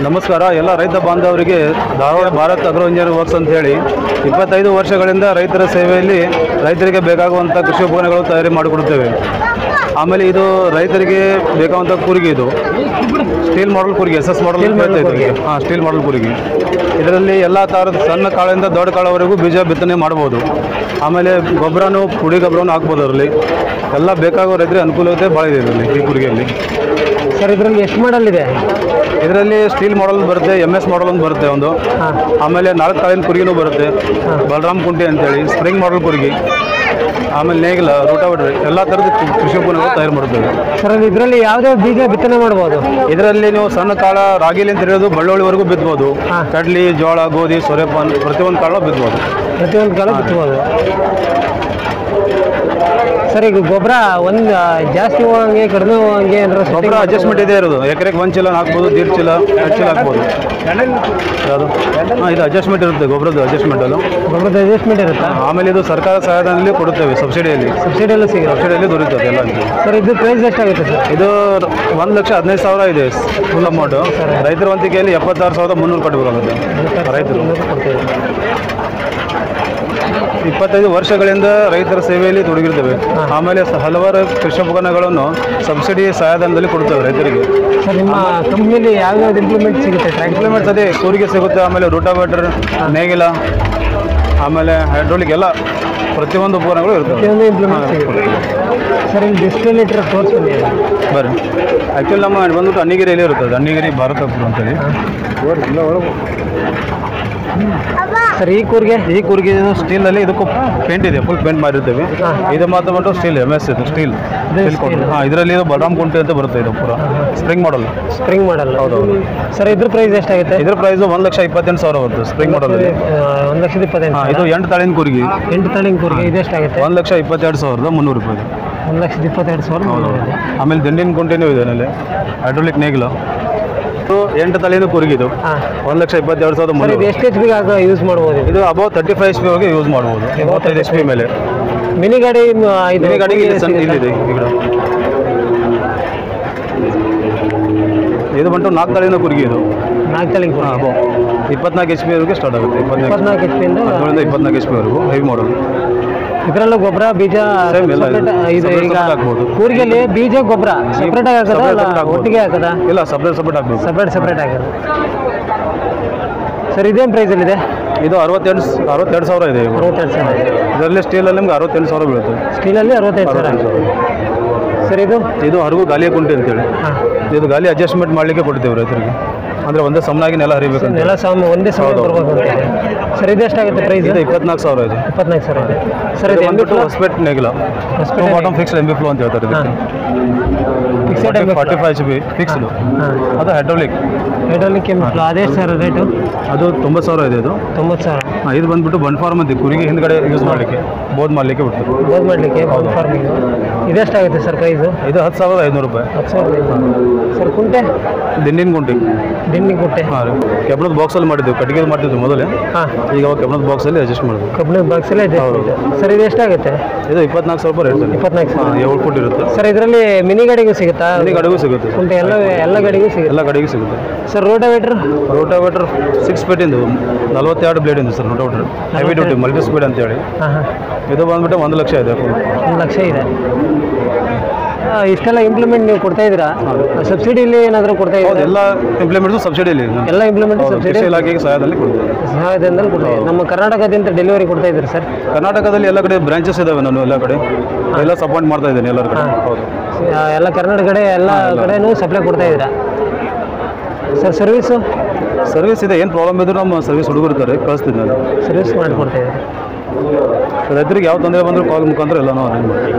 ನಮಸ್ಕಾರ ಎಲ್ಲ ರೈತ ಬಾಂಧವರಿಗೆ Dharwad Bharat agro engineering works ಅಂತ ಹೇಳಿ 25 ವರ್ಷಗಳಿಂದ ರೈತರ ಸೇವೆಯಲ್ಲಿ ರೈತರಿಗೆ ಬೇಕಾಗುವಂಥ ಕೃಷಿ ಉಪಕರಣಗಳು ತಯಾರಿ ಮಾಡಿಕೊಡುತ್ತೇವೆ. ಆಮೇಲೆ ಇದು ರೈತರಿಗೆ ಬೇಕಾಗುವಂಥ ಕೂರಿಗೆ, ಇದು ಸ್ಟೀಲ್ ಮಾಡಲ್ ಕೂರಿಗೆ, SS ಮಾಡಲ್ ಸ್ಟೀಲ್ ಮಾಡಲ್ ಕೂರಿಗೆ. ಇದರಲ್ಲಿ ಎಲ್ಲ ಥರದ ಸಣ್ಣ ಕಾಳಿಂದ ದೊಡ್ಡ ಕಾಳವರೆಗೂ ಬೀಜ ಬಿತ್ತನೆ ಮಾಡ್ಬೋದು. ಆಮೇಲೆ ಗೊಬ್ಬರನೂ ಪುಡಿ ಗೊಬ್ಬರನೂ ಹಾಕ್ಬೋದು. ಅದರಲ್ಲಿ ಎಲ್ಲ ಬೇಕಾಗೋ ರೈತರಿಗೆ ಅನುಕೂಲತೆ ಭಾಳ ಇದೆ ಇದರಲ್ಲಿ, ಈ ಕೂರಿಗೆಯಲ್ಲಿ. ಸರ್ ಇದರಲ್ಲಿ ಎಷ್ಟು ಮಾಡಲ್ ಇದೆ? ಇದರಲ್ಲಿ ಸ್ಟೀಲ್ ಮಾಡಲ್ ಬರುತ್ತೆ, MS ಮಾಡಲ್ ಒಂದು ಬರುತ್ತೆ ಒಂದು. ಆಮೇಲೆ 4 ಕಾಳಿನ ಕುರಿಗಿನೂ ಬರುತ್ತೆ, ಬಲರಾಮ್ ಕುಂಟೆ ಅಂತೇಳಿ, ಸ್ಪ್ರಿಂಗ್ ಮಾಡಲ್ ಕುರಿಗೆ, ಆಮೇಲೆ ನೇಗಿಲ, ರೋಟಾವೇಟರ್, ಎಲ್ಲ ಥರದ ಕೃಷಿ ಉಪಕರಣಗಳು ತಯಾರು ಮಾಡುತ್ತೇವೆ. ಸರ್ ಇದರಲ್ಲಿ ಯಾವುದೇ ಬೀಜ ಬಿತ್ತನೆ ಮಾಡ್ಬೋದು? ಇದರಲ್ಲಿ ನೀವು ಸಣ್ಣ ಕಾಳ, ರಾಗಿಲಿ ಅಂತ ಹಿಡಿದು ಬಳ್ಳುಳ್ಳಿವರೆಗೂ ಬಿತ್ಬೋದು. ಕಡ್ಲಿ, ಜೋಳ, ಗೋಧಿ, ಸೂರ್ಯಪಾನ ಪ್ರತಿಯೊಂದು ಕಾಳು ಬಿತ್ಬೋದು. ಪ್ರತಿಯೊಂದು ಕಾಳು ಬಿತ್ಬೋದು. ಸರ್ ಈಗ ಗೊಬ್ಬರ ಒಂದು ಜಾಸ್ತಿ ಹೋಗಂಗೆ ಕಡಿಮೆ ಹೋಗಂಗೆ ಅಂದ್ರೆ ಗೊಬ್ಬರ ಅಡ್ಜಸ್ಟ್ಮೆಂಟ್ ಇದೆ ಇರೋದು. ಎಕರೆಗೆ 1 ಚೀಲ ಹಾಕ್ಬೋದು, 1.5 ಚೀಲ, 2 ಚೀಲ ಹಾಕ್ಬೋದು. ಯಾವುದು? ಇದು ಅಡ್ಜಸ್ಟ್ಮೆಂಟ್ ಇರುತ್ತೆ, ಗೊಬ್ಬರದ ಅಡ್ಜಸ್ಟ್ಮೆಂಟ್. ಗೊಬ್ಬರದ ಅಡ್ಜಸ್ಟ್ಮೆಂಟ್ ಇರುತ್ತೆ. ಆಮೇಲೆ ಇದು ಸರ್ಕಾರ ಸಹಾಯಧನದಲ್ಲಿ ಕೊಡುತ್ತೇವೆ, ಸಬ್ಸಿಡಿಯಲ್ಲಿ ಸಬ್ಸಿಡಿಯಲ್ಲಿ ದೊರೆಯುತ್ತದೆ ಎಲ್ಲ. ಸರ್ ಇದು ಪ್ರೈಸ್ ಎಷ್ಟಾಗುತ್ತೆ ಸರ್? ಇದು 1,15,000 ಇದೆ ಫುಲ್ ಅಮೌಂಟು. ರೈತರ ವಂತಿಕೆಯಲ್ಲಿ 76,300 ಕಟ್ಟಬೇಕಾಗುತ್ತೆ ರೈತರು. 25 ವರ್ಷಗಳಿಂದ ರೈತರ ಸೇವೆಯಲ್ಲಿ ತೊಡಗಿರ್ತೇವೆ. ಆಮೇಲೆ ಹಲವಾರು ಕೃಷಿ ಉಪಕರಣಗಳನ್ನು ಸಬ್ಸಿಡಿ ಸಹಾಯಧನದಲ್ಲಿ ಕೊಡ್ತೇವೆ ರೈತರಿಗೆ. ಸರ್ ನಿಮ್ಮ ಕಂಪ್ನಿಯಲ್ಲಿ ಯಾವ್ಯಾವ್ದು ಇಂಪ್ಲಿಮೆಂಟ್ ಸಿಗುತ್ತೆ? ಇಂಪ್ಲಿಮೆಂಟ್ಸ್ ಅದೇ ಕೂರಿಗೆ ಸಿಗುತ್ತೆ, ಆಮೇಲೆ ರೋಟಾವೇಟರ್, ನೇಗಿಲ, ಆಮೇಲೆ ಹೈಡ್ರೋಲಿಕ್, ಎಲ್ಲ ಪ್ರತಿಯೊಂದು ಉಪಕರಣಗಳು ಇರ್ತವೆ. ಪ್ರತಿಯೊಂದು ಇಂಪ್ಲಿಮೆಂಟ್ ಸಿಗುತ್ತೆ. ಸರ್ ಇಲ್ಲಿ ಡಿಸ್ಟಿಲೇಟರ್ ತೋರಿಸ್ತೀನಿ ಬರ್ರಿ. ಆ್ಯಕ್ಚುಲಿ ನಮ್ಮ ಬಂದ್ಬಿಟ್ಟು ಅನ್ನಿಗೆರಿಯಲ್ಲಿ ಇರ್ತದೆ, ಅನ್ನಿಗೆರಿ ಭಾರತ ಅಗ್ರೋ ಅಂತೇಳಿ. ಸರ್ ಈ ಕೂರಿಗೆ ಸ್ಟೀಲಲ್ಲಿ ಇದಕ್ಕೂ ಪೇಂಟ್ ಇದೆ, ಫುಲ್ ಪೇಂಟ್ ಮಾಡಿರ್ತೇವೆ. ಇದು ಮಾತ್ರ ಬಂದು ಸ್ಟೀಲ್, MS ಇದು ಸ್ಟೀಲ್ ಕೊಟ್ಟು. ಇದರಲ್ಲಿ ಇದು ಬಲರಾಮ್ ಕುಂಟೆ ಅಂತ ಬರುತ್ತೆ. ಇದು ಪೂರ ಸ್ಪ್ರಿಂಗ್ ಮಾಡಲ್. ಹೌದು. ಸರ್ ಇದ್ರ ಪ್ರೈಸ್ ಎಷ್ಟಾಗುತ್ತೆ? ಇದ್ರ ಪ್ರೈಸ್ 1,28,000 ಬರುತ್ತೆ ಸ್ಪ್ರಿಂಗ್ ಮಾಡಲ್. 1,28,000. ಇದು 8 ತಾಳಿನ ಕೂರಿಗೆ. 8 ತಾಳಿನ ಕೂರಿಗೆ ಇದೆಷ್ಟಾಗುತ್ತೆ? 1,22,300 ರೂಪಾಯಿ. 1,22,300. ಆಮೇಲೆ ದಿಂಡಿನ ಕುಂಟೆನೂ ಇದೆ ನಲ್ಲಿ, ಹೈಡ್ರೋಲಿಕ್ ನೇಗಿಲು. 8 ತಲೆಯಿಂದ ಕೂರಿಗಿದು 1,22,300. ಇದು ಎಷ್ಟು HP ಯೂಸ್ ಮಾಡ್ಬೋದು? ಇದು ಅಬೌವ್ 35 HP ವರೆಗೆ ಯೂಸ್ ಮಾಡ್ಬೋದು. 35 HP ಮೇಲೆ. ಮಿನಿ ಗಾಡಿಗೆ ಇಲ್ಲಿದೆ. ಇದು ಬಂತು 4 ತಲೆಯಿಂದ ಕೂರಿಗೆ. ಇದು 4 ತಲೆಗೆ 24 HP ವರೆಗೆ ಸ್ಟಾರ್ಟ್ ಆಗುತ್ತೆ. 24 HP ಇಂದ 24 HP ವರೆಗೂ ಹೆವಿ ಮಾಡಲ್. ಇದರಲ್ಲೂ ಗೊಬ್ಬರ ಬೀಜ ಇದು ಈಗ ಕೂರಿಗೆಯಲ್ಲಿ ಬೀಜ ಗೊಬ್ಬರ ಸಪ್ರೇಟ್ ಆಗಿ ಹಾಕದ, ಒಟ್ಟಿಗೆ ಹಾಕದ? ಇಲ್ಲ, ಸಪ್ರೇಟ್ ಹಾಕ್ಬೇಕು. ಸಪ್ರೇಟ್ ಹಾಕೋದು. ಸರ್ ಇದೇನು ಪ್ರೈಸಲ್ಲಿದೆ? ಇದು 62,000 ಇದೆ. 62,000. ಇದರಲ್ಲಿ ಸ್ಟೀಲಲ್ಲಿ ನಿಮ್ಗೆ 68,000 ಬೀಳುತ್ತೆ. ಸ್ಟೀಲಲ್ಲಿ 65,000. ಸರ್ ಇದು ಹರಗು ಗಾಲಿಯ ಕುಂಟೆ ಅಂತೇಳಿ. ಇದು ಗಾಲಿ ಅಡ್ಜಸ್ಟ್ಮೆಂಟ್ ಮಾಡಲಿಕ್ಕೆ ಕೊಡ್ತೇವೆ ರೈತರಿಗೆ. ಅಂದರೆ ಒಂದೇ ಸಮನಾಗಿ ನೆಲ ಹರಿಬೇಕಂತ. ನೆಲ ಒಂದೇ ಸಮ ಬರ್ಬೇಕು ಅಂತ. ಸರ್ ಇದು ಎಷ್ಟಾಗುತ್ತೆ ಪ್ರೈಸ್? ಇದು 24,000 ಇದೆ. 24,000 ಇದೆ. ಸರ್ ಇದು ಬಂದ್ಬಿಟ್ಟು ಹೊಸಪೇಟ್ ನೇಗಿಲ, ಬಾಟಮ್ ಫಿಕ್ಸ್ಡ್ MB ಫ್ಲೋ ಅಂತ ಹೇಳ್ತಾರೆ. ಇದಕ್ಕೆ 45 GB ಫಿಕ್ಸ್ಡ್. ಅದು ಹೈಡ್ರೋಲಿಕ್ MB ಫ್ಲೋ. ಅದೇ ಸರ್ ರೇಟು? ಅದು 90,000 ಇದೆ. ಇದು 90,000. ಇದು ಬಂದ್ಬಿಟ್ಟು ಬನ್ ಫಾರ್ಮ್ ಅಂತ ಕುರಿಗೆ ಹಿಂದ್ಗಡೆ ಯೂಸ್ ಮಾಡಲಿಕ್ಕೆ, ಬೋದ್ ಮಾಡಲಿಕ್ಕೆ ಬಿಡ್ತಾರೆ. ಬೋದ್ ಮಾಡಲಿಕ್ಕೆ ಬನ್ ಫಾರ್ಮಿಂಗ್. ಇದೆಷ್ಟಾಗುತ್ತೆ ಸರ್ ಪ್ರೈಸು? ಇದು 10,500 ರೂಪಾಯಿ. 10,500. ಸರ್ ಕುಂಟೆ? ದಿಂಡಿನ ಕುಂಟೆ. ಹಾಂ ರೀ. ಕಬ್ಬಿಣದ ಬಾಕ್ಸಲ್ಲಿ ಮಾಡಿದ್ದೆವು, ಕಟ್ಟಿಗೆ ಮಾಡ್ತಿದ್ವಿ ಮೊದಲೇ. ಈಗ ಕಬ್ಬಿಣದ ಬಾಕ್ಸಲ್ಲಿ ಅಡ್ಜಸ್ಟ್ ಮಾಡಿದ್ವಿ. ಕಬ್ಬಿಣದ ಬಾಕ್ಸಲ್ಲಿ ಅಡ್ಜಸ್ಟ್. ಸರ್ ಇದು ಎಷ್ಟಾಗುತ್ತೆ? ಇದು 24,000 ರೂಪಾಯಿ ರೇಟ್. 24,000. 7 ಫುಟ್ ಇರುತ್ತೆ. ಸರ್ ಇದರಲ್ಲಿ ಮಿನಿ ಗಾಡಿಗೂ ಸಿಗುತ್ತಾ? ಮಿನಿ ಗಾಡಿಗೂ ಸಿಗುತ್ತೆ. ಕುಂಟೆ ಎಲ್ಲ ಗಾಡಿಗೂ ಸಿಗುತ್ತೆ. ಸರ್ ರೋಟಾವೇಟರ್ 6 ಫೀಟಿಂದು 42 ಬ್ಲೇಡ್ ಇದೆ sir. Rotavator heavy duty multi speed ಅಂತೇಳಿ. ಇದು ಬಂದ್ಬಿಟ್ಟು 1 ಲಕ್ಷ ಇದೆ. 1 ಲಕ್ಷ ಇದೆ. ಇಷ್ಟೆಲ್ಲ ಇಂಪ್ಲಿಮೆಂಟ್ ನೀವು ಕೊಡ್ತಾ ಇದ್ದೀರಾ? ಸಬ್ಸಿಡಿಯಲ್ಲಿ ಏನಾದರೂ ಕೊಡ್ತಾ ಇದ್ದೀರಾ? ಎಲ್ಲ ಇಂಪ್ಲಿಮೆಂಟ್ಸು ಸಬ್ಸಿಡಿಯಲ್ಲಿ. ಎಲ್ಲ ಇಂಪ್ಲಿಮೆಂಟ್ ಸಬ್ಸಿಡಿ ಇಲಾಖೆಗೆ ಸಹಾಯಧನದಲ್ಲಿ ಕೊಡ್ತಾ. ನಮ್ಮ ಕರ್ನಾಟಕದಿಂದ ಡೆಲಿವರಿ ಕೊಡ್ತಾ ಇದ್ದೀರಾ ಸರ್? ಕರ್ನಾಟಕದಲ್ಲಿ ಎಲ್ಲ ಕಡೆ ಬ್ರಾಂಚಸ್ ಇದಾವೆ. ನಾನು ಎಲ್ಲ ಕಡೆ ಎಲ್ಲ ಸಪೋರ್ಟ್ ಮಾಡ್ತಾ ಇದ್ದೇನೆ ಎಲ್ಲರ ಕಡೆ. ಹೌದು, ಎಲ್ಲ ಕರ್ನಾಟಕ ಕಡೆ ಎಲ್ಲ ಕಡೆನೂ ಸಪ್ಲೈ ಕೊಡ್ತಾ ಇದ್ದೀರಾ ಸರ್? ಸರ್ವಿಸ್ ಇದೆ. ಏನು ಪ್ರಾಬ್ಲಮ್ ಇದ್ರೂ ನಮ್ಮ ಸರ್ವಿಸ್ ಹುಡುಗರು ಇರ್ತಾರೆ, ಕಳಿಸ್ತೀನಿ ನಾನು. ಸರ್ವಿಸ್ ಮಾಡಿಕೊಡ್ತಾ ಇದ್ದಾರೆ. ರೈತರಿಗೆ ಯಾವ ತೊಂದರೆ ಬಂದರೂ ಕಾಲ್ ಮುಖಾಂತರ ಎಲ್ಲ ನಾವು ಅರೇಂಜ್ ಮಾಡ್ತೀವಿ.